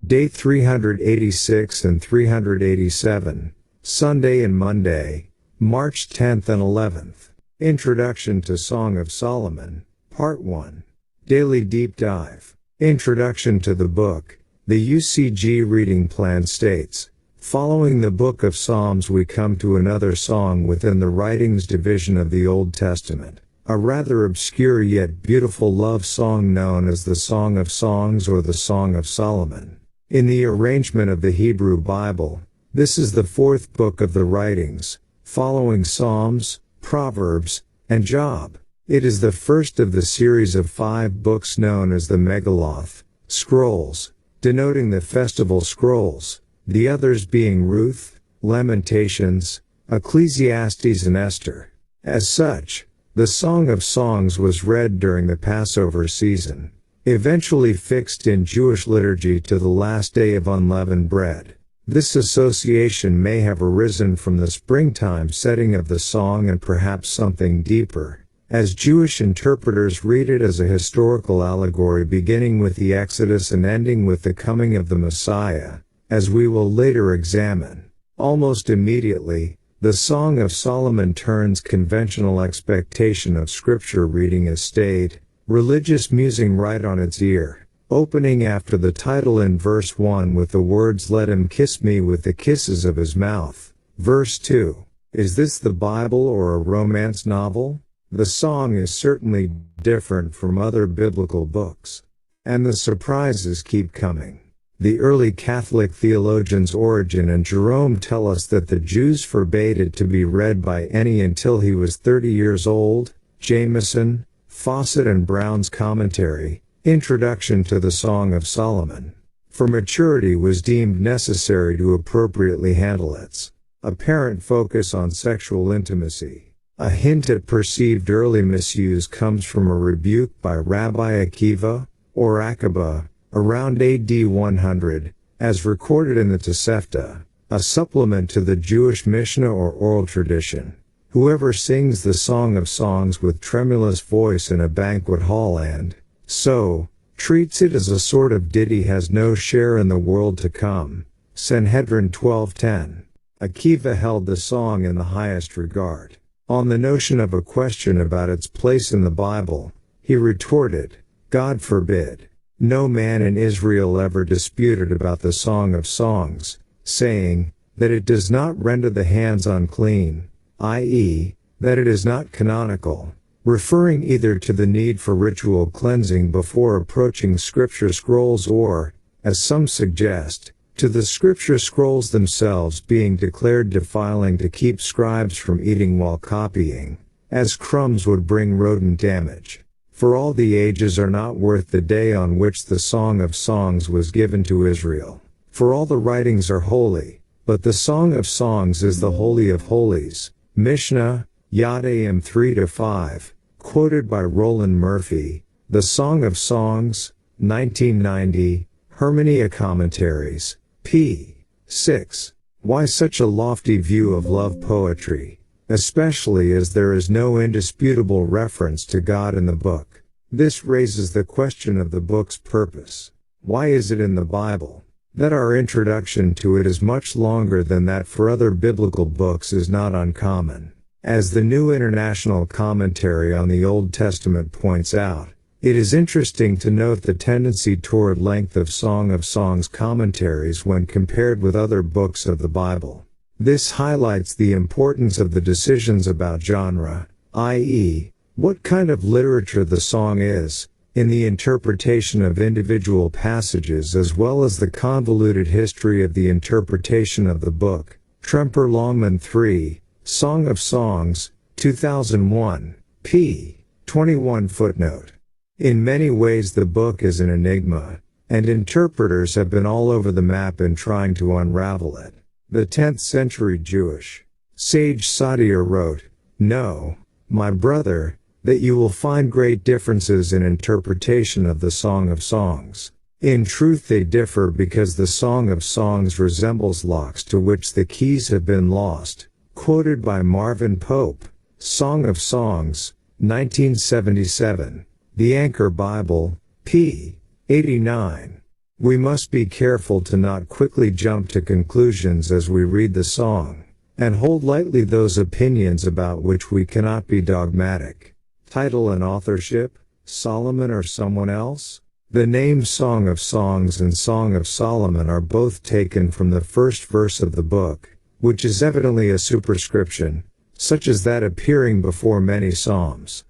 Day 386 and 387, Sunday and Monday, March 10th and 11th. Introduction to Song of Solomon, Part 1. Daily Deep Dive. Introduction to the book. The UCG reading plan states, following the Book of Psalms we come to another song within the writings division of the Old Testament, a rather obscure yet beautiful love song known as the Song of Songs or the Song of Solomon. In the arrangement of the Hebrew Bible, this is the fourth book of the writings, following Psalms, Proverbs, and Job. It is the first of the series of 5 books known as the Megilloth, scrolls, denoting the festival scrolls, the others being Ruth, Lamentations, Ecclesiastes and Esther. As such, the Song of Songs was read during the Passover season, eventually fixed in Jewish liturgy to the last day of unleavened bread. This association may have arisen from the springtime setting of the song and perhaps something deeper, as Jewish interpreters read it as a historical allegory beginning with the Exodus and ending with the coming of the Messiah, as we will later examine. Almost immediately, the Song of Solomon turns conventional expectation of scripture reading as staid, religious musing right on its ear, opening after the title in verse 1 with the words "Let him kiss me with the kisses of his mouth." Verse 2. Is this the Bible or a romance novel? The song is certainly different from other biblical books. And the surprises keep coming. The early Catholic theologians Origen and Jerome tell us that the Jews forbade it to be read by any until he was 30 years old. Jameson, Fawcett and Brown's commentary, Introduction to the Song of Solomon, for maturity was deemed necessary to appropriately handle its apparent focus on sexual intimacy. A hint at perceived early misuse comes from a rebuke by Rabbi Akiva, or Akiba, around AD 100, as recorded in the Tosefta, a supplement to the Jewish Mishnah or oral tradition. Whoever sings the Song of Songs with tremulous voice in a banquet hall and, so, treats it as a sort of ditty has no share in the world to come. Sanhedrin 12:10. Akiva held the song in the highest regard. On the notion of a question about its place in the Bible, he retorted, God forbid. No man in Israel ever disputed about the Song of Songs, saying, that it does not render the hands unclean, i.e., that it is not canonical, referring either to the need for ritual cleansing before approaching scripture scrolls or, as some suggest, to the scripture scrolls themselves being declared defiling to keep scribes from eating while copying, as crumbs would bring rodent damage. For all the ages are not worth the day on which the Song of Songs was given to Israel. For all the writings are holy, but the Song of Songs is the Holy of Holies. Mishnah, Yad Am 3-5, quoted by Roland Murphy, The Song of Songs, 1990, Hermeneia Commentaries, p. 6. Why such a lofty view of love poetry, especially as there is no indisputable reference to God in the book? This raises the question of the book's purpose. Why is it in the Bible? That our introduction to it is much longer than that for other biblical books is not uncommon. As the New International Commentary on the Old Testament points out, it is interesting to note the tendency toward length of Song of Songs commentaries when compared with other books of the Bible. This highlights the importance of the decisions about genre, i.e., what kind of literature the song is, in the interpretation of individual passages as well as the convoluted history of the interpretation of the book. Tremper Longman 3, Song of Songs, 2001, p. 21 footnote. In many ways the book is an enigma, and interpreters have been all over the map in trying to unravel it. The 10th century Jewish sage Sadia wrote, "Know, my brother, that you will find great differences in interpretation of the Song of Songs. In truth they differ because the Song of Songs resembles locks to which the keys have been lost." Quoted by Marvin Pope, Song of Songs, 1977, The Anchor Bible, p. 89. We must be careful to not quickly jump to conclusions as we read the song, and hold lightly those opinions about which we cannot be dogmatic. Title and authorship, Solomon or someone else? The names Song of Songs and Song of Solomon are both taken from the first verse of the book, which is evidently a superscription, such as that appearing before many psalms.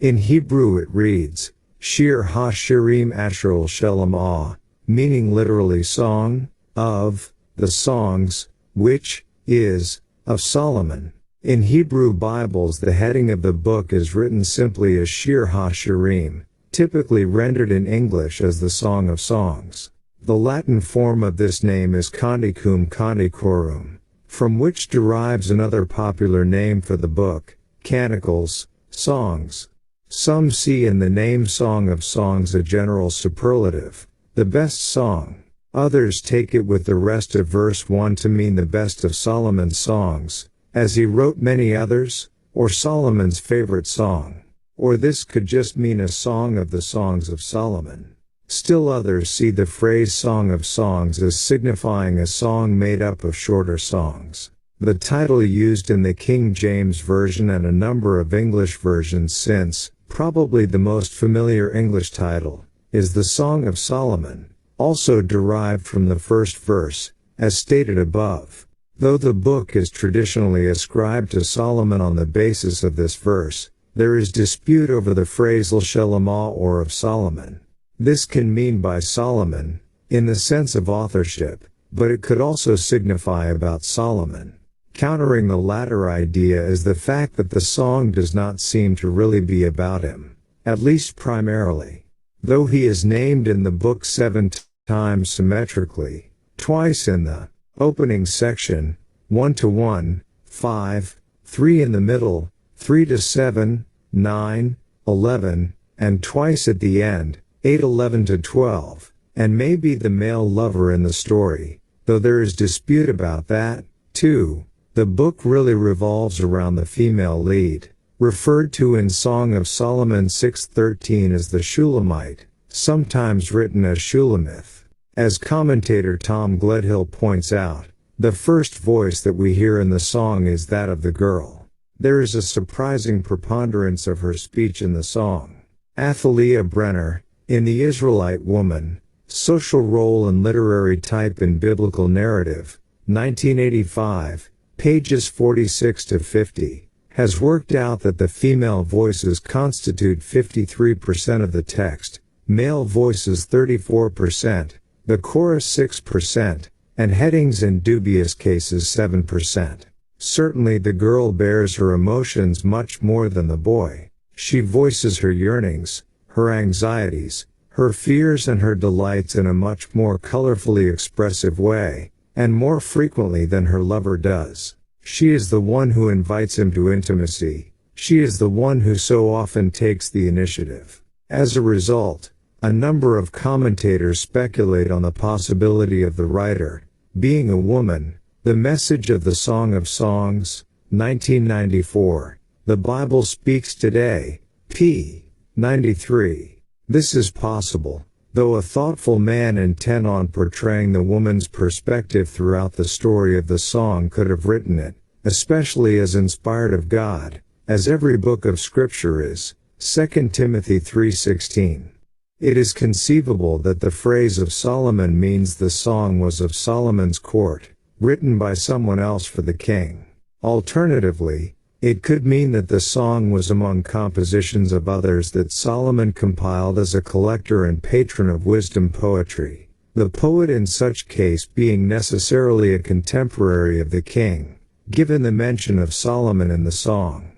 In Hebrew it reads, Shir ha-shirim asher shalom ah, meaning literally song, of, the songs, which, is, of Solomon. In Hebrew Bibles the heading of the book is written simply as Shir ha-shirim, typically rendered in English as the Song of Songs. The Latin form of this name is Canticum Canticorum, from which derives another popular name for the book, Canticles, Songs. Some see in the name Song of Songs a general superlative, the best song. Others take it with the rest of verse 1 to mean the best of Solomon's songs, as he wrote many others, or Solomon's favorite song. Or this could just mean a song of the songs of Solomon. Still others see the phrase Song of Songs as signifying a song made up of shorter songs. The title used in the King James Version and a number of English versions since, probably the most familiar English title, is the Song of Solomon, also derived from the first verse, as stated above. Though the book is traditionally ascribed to Solomon on the basis of this verse, there is dispute over the phrase Shalomah or of Solomon. This can mean by Solomon, in the sense of authorship, but it could also signify about Solomon. Countering the latter idea is the fact that the song does not seem to really be about him, at least primarily. Though he is named in the book 7 times symmetrically, twice in the opening section, 1-1, 5, 3 in the middle, 3-7, 9, 11, and twice at the end, 8-11-12, and may be the male lover in the story, though there is dispute about that, too. The book really revolves around the female lead, referred to in Song of Solomon 6:13 as the Shulamite, sometimes written as Shulamith. As commentator Tom Gledhill points out, the first voice that we hear in the song is that of the girl. There is a surprising preponderance of her speech in the song. Athaliah Brenner, in The Israelite Woman, Social Role and Literary Type in Biblical Narrative, 1985, pages 46-50, has worked out that the female voices constitute 53% of the text, male voices 34%, the chorus 6%, and headings in dubious cases 7%. Certainly the girl bears her emotions much more than the boy. She voices her yearnings, her anxieties, her fears and her delights in a much more colorfully expressive way, and more frequently than her lover does. She is the one who invites him to intimacy. She is the one who so often takes the initiative. As a result, a number of commentators speculate on the possibility of the writer being a woman. The Message of the Song of Songs, 1994. The Bible Speaks Today, p. 93. This is possible, though a thoughtful man intent on portraying the woman's perspective throughout the story of the song could have written it, especially as inspired of God, as every book of Scripture is, 2 Timothy 3:16. It is conceivable that the phrase of Solomon means the song was of Solomon's court, written by someone else for the king. Alternatively, it could mean that the song was among compositions of others that Solomon compiled as a collector and patron of wisdom poetry, the poet in such case being necessarily a contemporary of the king, given the mention of Solomon in the song.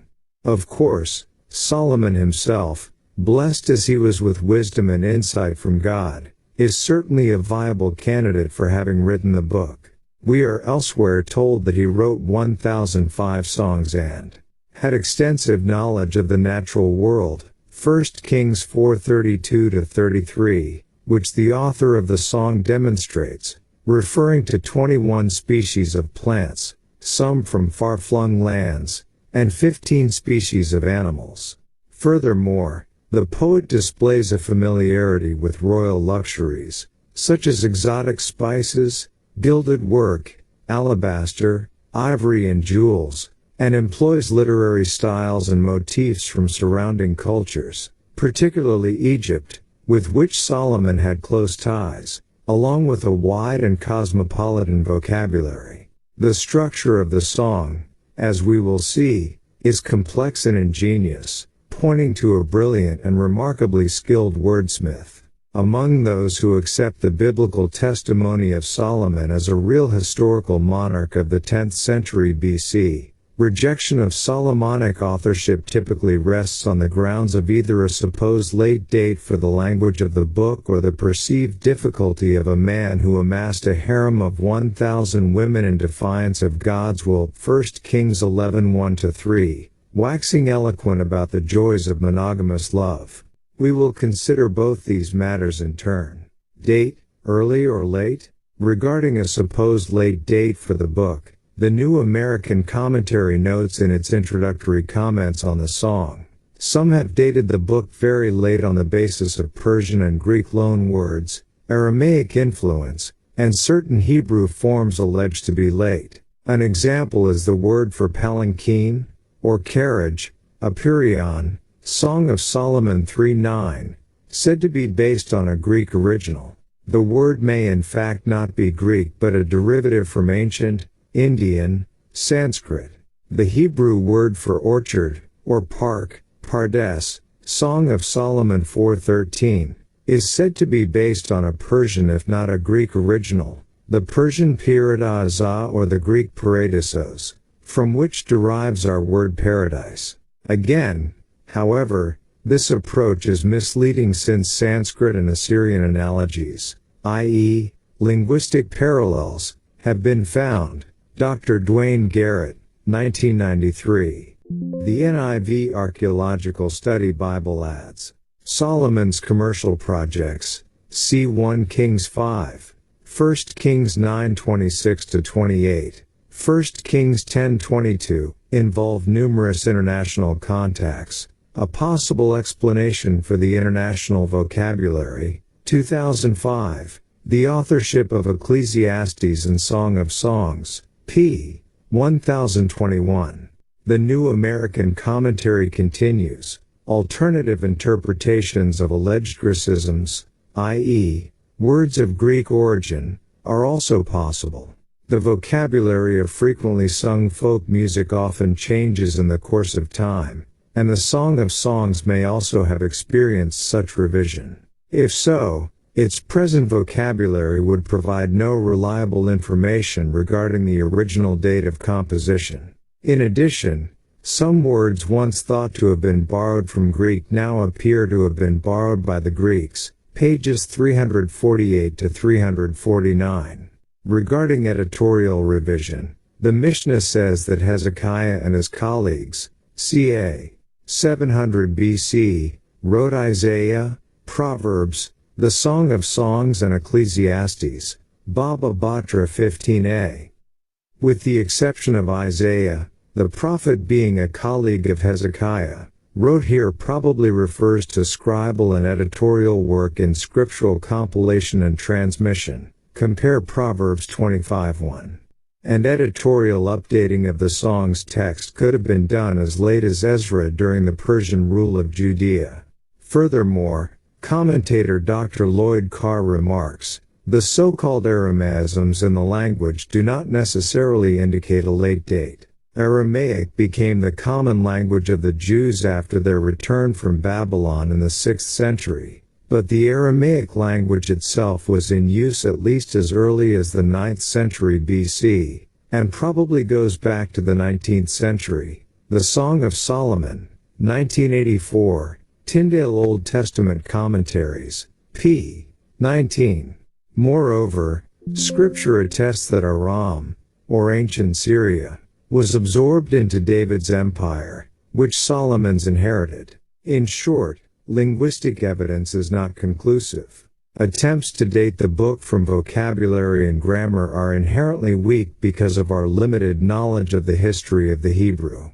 Of course, Solomon himself, blessed as he was with wisdom and insight from God, is certainly a viable candidate for having written the book. We are elsewhere told that he wrote 1,005 songs and had extensive knowledge of the natural world, 1 Kings 4:32-33, which the author of the song demonstrates, referring to 21 species of plants, some from far-flung lands, and 15 species of animals. Furthermore, The poet displays a familiarity with royal luxuries, such as exotic spices, gilded work, alabaster, ivory and jewels, and employs literary styles and motifs from surrounding cultures, particularly Egypt, with which Solomon had close ties, along with a wide and cosmopolitan vocabulary. The structure of the song, as we will see, is complex and ingenious, pointing to a brilliant and remarkably skilled wordsmith. Among those who accept the biblical testimony of Solomon as a real historical monarch of the 10th century BC, rejection of Solomonic authorship typically rests on the grounds of either a supposed late date for the language of the book or the perceived difficulty of a man who amassed a harem of 1,000 women in defiance of God's will. 1 Kings 11:1-3, waxing eloquent about the joys of monogamous love. We will consider both these matters in turn. Date, early or late? Regarding a supposed late date for the book, the New American Commentary notes in its introductory comments on the song, some have dated the book very late on the basis of Persian and Greek loan words, Aramaic influence, and certain Hebrew forms alleged to be late. An example is the word for palanquin, or carriage, apeiron, Song of Solomon 3:9, said to be based on a Greek original. The word may in fact not be Greek but a derivative from ancient, Indian, Sanskrit. The Hebrew word for orchard, or park, pardes, Song of Solomon 4:13, is said to be based on a Persian if not a Greek original, the Persian paradisa or the Greek paradisos, from which derives our word paradise. Again, however, this approach is misleading since Sanskrit and Assyrian analogies, i.e., linguistic parallels, have been found. Dr. Dwayne Garrett, 1993. The NIV Archaeological Study Bible adds, Solomon's commercial projects, see 1 Kings 5, 1 Kings 9:26-28, 1 Kings 10:22, involve numerous international contacts. A possible explanation for the international vocabulary. 2005. The authorship of Ecclesiastes and Song of Songs, p. 1021. The New American Commentary continues. Alternative interpretations of alleged Grecisms, i.e., words of Greek origin, are also possible. The vocabulary of frequently sung folk music often changes in the course of time, and the Song of Songs may also have experienced such revision. If so, its present vocabulary would provide no reliable information regarding the original date of composition. In addition, some words once thought to have been borrowed from Greek now appear to have been borrowed by the Greeks, pages 348-349. Regarding editorial revision, the Mishnah says that Hezekiah and his colleagues, ca. 700 BC, wrote Isaiah, Proverbs, the Song of Songs and Ecclesiastes, Baba Batra 15a. With the exception of Isaiah, the prophet being a colleague of Hezekiah, wrote here probably refers to scribal and editorial work in scriptural compilation and transmission, compare Proverbs 25:1. And editorial updating of the song's text could have been done as late as Ezra during the Persian rule of Judea. Furthermore, commentator Dr. Lloyd Carr remarks, the so-called Aramaisms in the language do not necessarily indicate a late date. Aramaic became the common language of the Jews after their return from Babylon in the 6th century, but the Aramaic language itself was in use at least as early as the 9th century BC, and probably goes back to the 19th century. The Song of Solomon, 1984, Tyndale Old Testament Commentaries, p. 19. Moreover, Scripture attests that Aram, or ancient Syria, was absorbed into David's empire, which Solomon's inherited. In short, linguistic evidence is not conclusive. Attempts to date the book from vocabulary and grammar are inherently weak because of our limited knowledge of the history of the Hebrew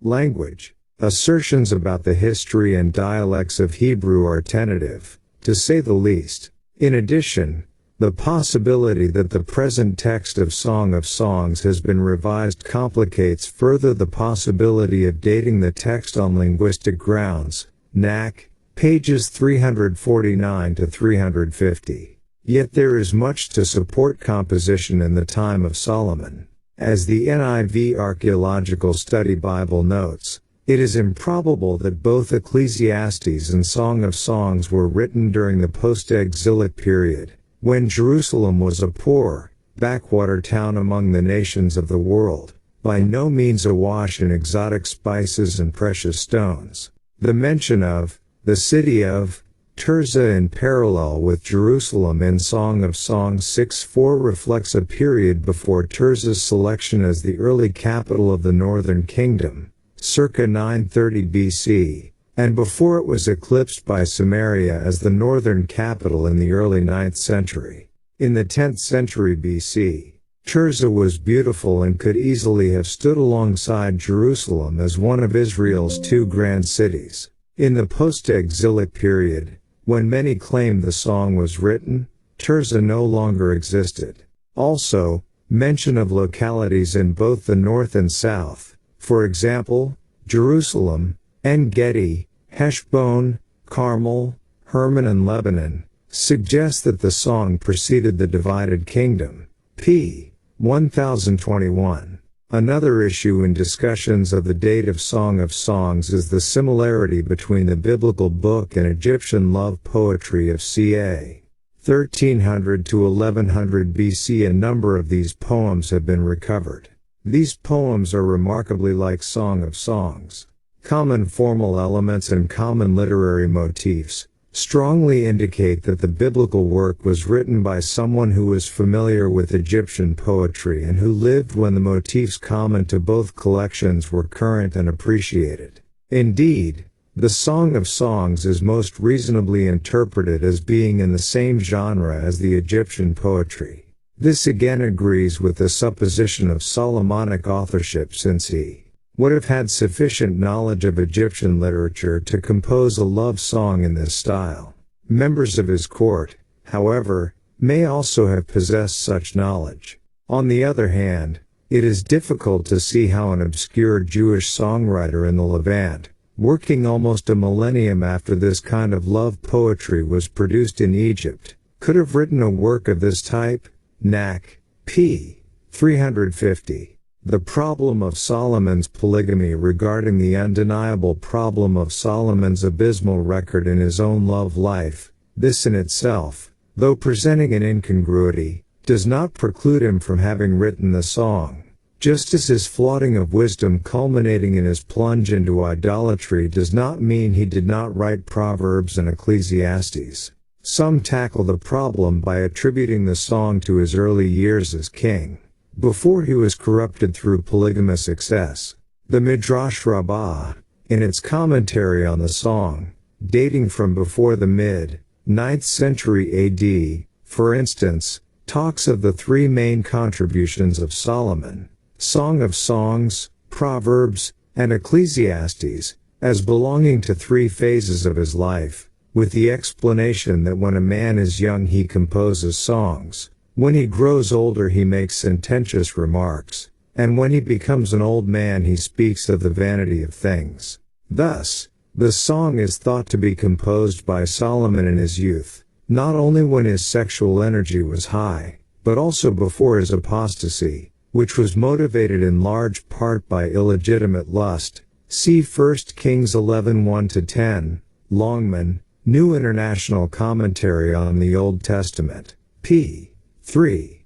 language. Assertions about the history and dialects of Hebrew are tentative, to say the least. In addition, the possibility that the present text of Song of Songs has been revised complicates further the possibility of dating the text on linguistic grounds. Knack, pages 349 to 350. Yet there is much to support composition in the time of Solomon. As the NIV Archaeological Study Bible notes, it is improbable that both Ecclesiastes and Song of Songs were written during the post-exilic period, when Jerusalem was a poor, backwater town among the nations of the world, by no means awash in exotic spices and precious stones. The mention of the city of Tirzah in parallel with Jerusalem in Song of Songs 6:4 reflects a period before Tirzah's selection as the early capital of the northern kingdom, circa 930 BC, and before it was eclipsed by Samaria as the northern capital in the early 9th century. In the 10th century BC, Tirzah was beautiful and could easily have stood alongside Jerusalem as one of Israel's two grand cities. In the post-exilic period, when many claimed the song was written, Tirzah no longer existed. Also, mention of localities in both the north and south, for example, Jerusalem, En-Gedi, Heshbon, Carmel, Hermon and Lebanon, suggests that the song preceded the divided kingdom. p. 1021. Another issue in discussions of the date of Song of Songs is the similarity between the biblical book and Egyptian love poetry of ca. 1300 to 1100 BC. A number of these poems have been recovered. These poems are remarkably like Song of Songs. Common formal elements and common literary motifs strongly indicate that the biblical work was written by someone who was familiar with Egyptian poetry and who lived when the motifs common to both collections were current and appreciated. Indeed, the Song of Songs is most reasonably interpreted as being in the same genre as the Egyptian poetry. This again agrees with the supposition of Solomonic authorship, since he would have had sufficient knowledge of Egyptian literature to compose a love song in this style. Members of his court, however, may also have possessed such knowledge. On the other hand, it is difficult to see how an obscure Jewish songwriter in the Levant, working almost a millennium after this kind of love poetry was produced in Egypt, could have written a work of this type. Knack, p. 350. The problem of Solomon's polygamy. Regarding the undeniable problem of Solomon's abysmal record in his own love life, this in itself, though presenting an incongruity, does not preclude him from having written the song, just as his flaunting of wisdom culminating in his plunge into idolatry does not mean he did not write Proverbs and Ecclesiastes. Some tackle the problem by attributing the song to his early years as king, before he was corrupted through polygamous excess. The Midrash Rabbah, in its commentary on the song, dating from before the mid-9th century AD, for instance, talks of the three main contributions of Solomon, Song of Songs, Proverbs, and Ecclesiastes, as belonging to three phases of his life, with the explanation that when a man is young he composes songs, when he grows older he makes sententious remarks, and when he becomes an old man he speaks of the vanity of things. Thus, the song is thought to be composed by Solomon in his youth, not only when his sexual energy was high, but also before his apostasy, which was motivated in large part by illegitimate lust. See 1 Kings 11:1-10, Longman, New International Commentary on the Old Testament, p. 3.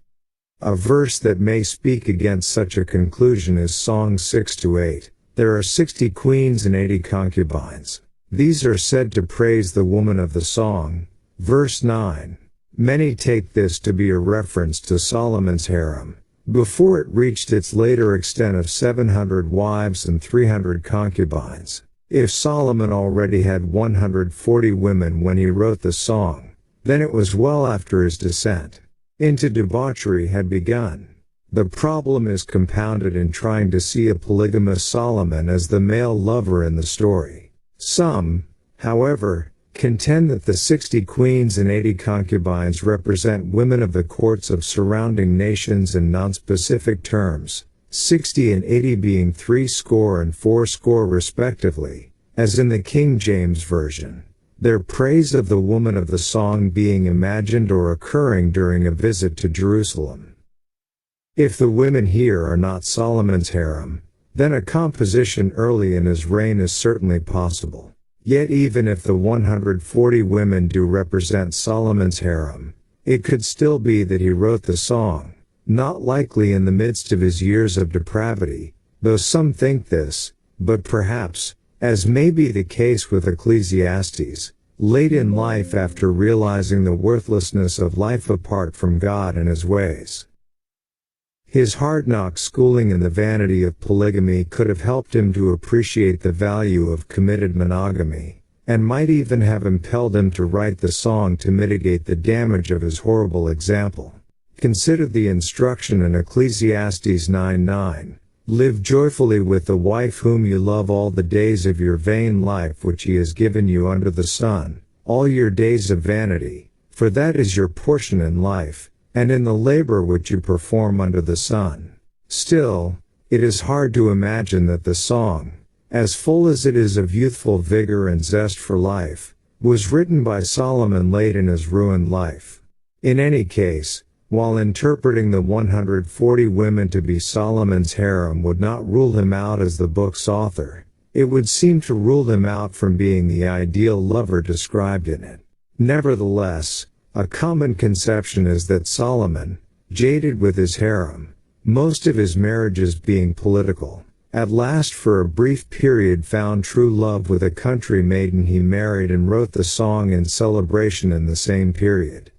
A verse that may speak against such a conclusion is Song 6-8. There are 60 queens and 80 concubines. These are said to praise the woman of the song. Verse 9. Many take this to be a reference to Solomon's harem, before it reached its later extent of 700 wives and 300 concubines. If Solomon already had 140 women when he wrote the song, then it was well after his descent into debauchery had begun. The problem is compounded in trying to see a polygamous Solomon as the male lover in the story. Some, however, contend that the 60 queens and 80 concubines represent women of the courts of surrounding nations in nonspecific terms, 60 and 80 being 60 and 80 respectively, as in the King James Version. Their praise of the woman of the song being imagined or occurring during a visit to Jerusalem. If the women here are not Solomon's harem, then a composition early in his reign is certainly possible. Yet even if the 140 women do represent Solomon's harem, it could still be that he wrote the song, not likely in the midst of his years of depravity, though some think this, but perhaps, as may be the case with Ecclesiastes, late in life after realizing the worthlessness of life apart from God and his ways. His hard-knock schooling in the vanity of polygamy could have helped him to appreciate the value of committed monogamy, and might even have impelled him to write the song to mitigate the damage of his horrible example. Consider the instruction in Ecclesiastes 9:9. Live joyfully with the wife whom you love all the days of your vain life which he has given you under the sun, all your days of vanity, for that is your portion in life, and in the labor which you perform under the sun. Still, it is hard to imagine that the song, as full as it is of youthful vigor and zest for life, was written by Solomon late in his ruined life. In any case, while interpreting the 140 women to be Solomon's harem would not rule him out as the book's author, it would seem to rule him out from being the ideal lover described in it. Nevertheless, a common conception is that Solomon, jaded with his harem, most of his marriages being political, at last for a brief period found true love with a country maiden he married and wrote the song in celebration in the same period.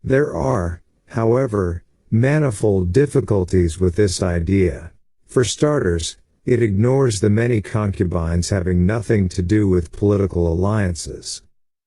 There are, however, manifold difficulties with this idea. For starters, it ignores the many concubines having nothing to do with political alliances.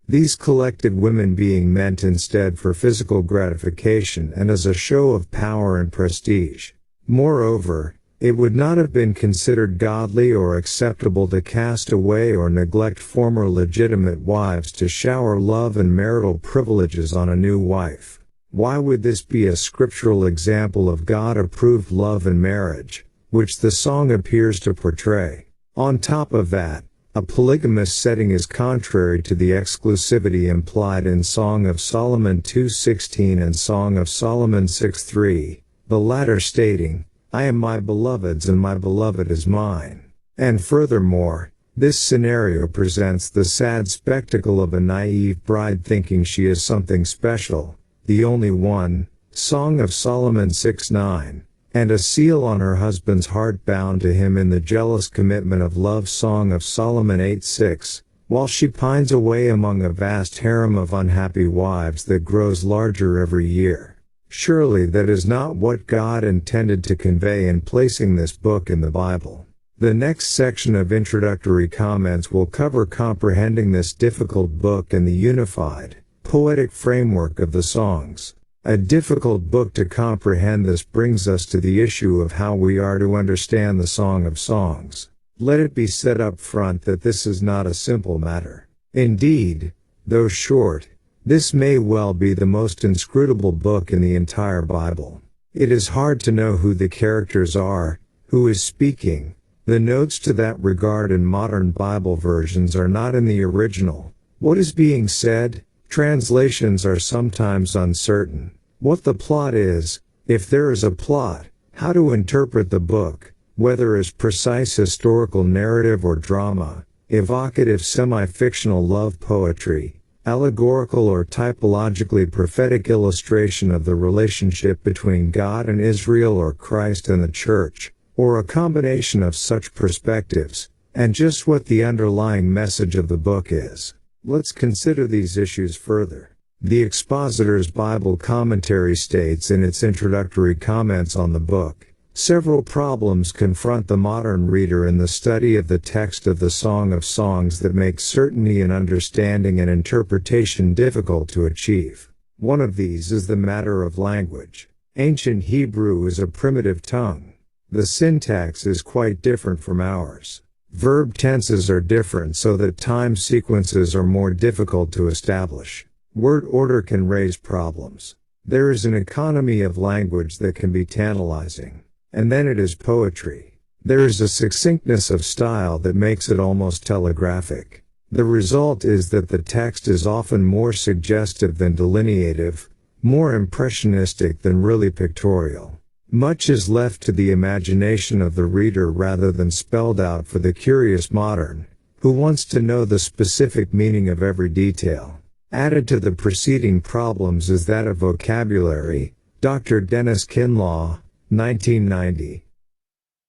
These collected women being meant instead for physical gratification and as a show of power and prestige. Moreover, it would not have been considered godly or acceptable to cast away or neglect former legitimate wives to shower love and marital privileges on a new wife. Why would this be a scriptural example of God-approved love and marriage, which the song appears to portray? On top of that, a polygamous setting is contrary to the exclusivity implied in Song of Solomon 2:16 and Song of Solomon 6:3, the latter stating, I am my beloved's and my beloved is mine. And furthermore, this scenario presents the sad spectacle of a naive bride thinking she is something special, the only one, Song of Solomon 6:9, and a seal on her husband's heart bound to him in the jealous commitment of love Song of Solomon 8:6, while she pines away among a vast harem of unhappy wives that grows larger every year. Surely that is not what God intended to convey in placing this book in the Bible. The next section of introductory comments will cover comprehending this difficult book and the unified, poetic framework of the songs. A difficult book to comprehend. This brings us to the issue of how we are to understand the Song of Songs. Let it be said up front that this is not a simple matter. Indeed, though short, this may well be the most inscrutable book in the entire Bible. It is hard to know who the characters are, who is speaking. The notes to that regard in modern Bible versions are not in the original. What is being said? Translations are sometimes uncertain. What the plot is, if there is a plot, how to interpret the book, whether as precise historical narrative or drama, evocative semi-fictional love poetry, allegorical or typologically prophetic illustration of the relationship between God and Israel or Christ and the Church, or a combination of such perspectives, and just what the underlying message of the book is. Let's consider these issues further. The Expositor's Bible Commentary states in its introductory comments on the book, several problems confront the modern reader in the study of the text of the Song of Songs that make certainty in understanding and interpretation difficult to achieve. One of these is the matter of language. Ancient Hebrew is a primitive tongue. The syntax is quite different from ours. Verb tenses are different so that time sequences are more difficult to establish. Word order can raise problems. There is an economy of language that can be tantalizing. And then it is poetry. There is a succinctness of style that makes it almost telegraphic. The result is that the text is often more suggestive than delineative, more impressionistic than really pictorial. Much is left to the imagination of the reader rather than spelled out for the curious modern, who wants to know the specific meaning of every detail. Added to the preceding problems is that of vocabulary. Dr. Dennis Kinlaw, 1990.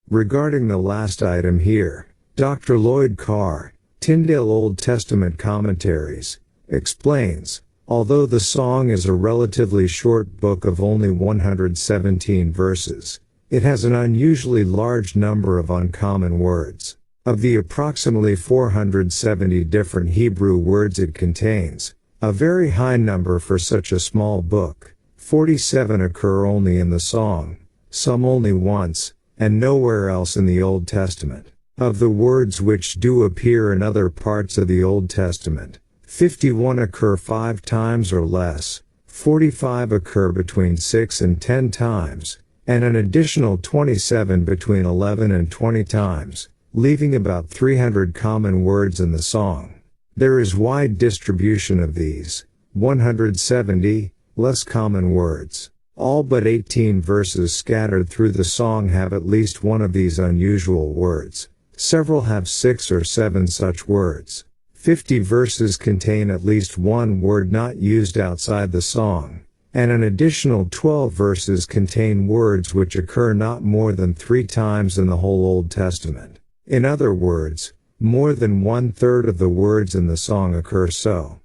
Regarding the last item here, Dr. Lloyd Carr, Tyndale Old Testament Commentaries, explains, although the song is a relatively short book of only 117 verses, it has an unusually large number of uncommon words. Of the approximately 470 different Hebrew words it contains, a very high number for such a small book, 47 occur only in the song, some only once, and nowhere else in the Old Testament. Of the words which do appear in other parts of the Old Testament, 51 occur 5 times or less, 45 occur between 6 and 10 times, and an additional 27 between 11 and 20 times, leaving about 300 common words in the song. There is wide distribution of these, 170, less common words. All but 18 verses scattered through the song have at least one of these unusual words. Several have 6 or 7 such words. 50 verses contain at least one word not used outside the song, and an additional 12 verses contain words which occur not more than 3 times in the whole Old Testament. In other words, more than 1/3 of the words in the song occur so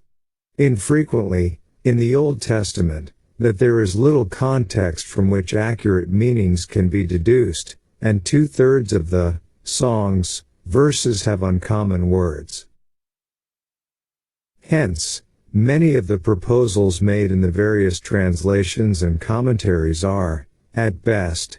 infrequently in the Old Testament that there is little context from which accurate meanings can be deduced, and 2/3 of the song's verses have uncommon words. Hence, many of the proposals made in the various translations and commentaries are, at best,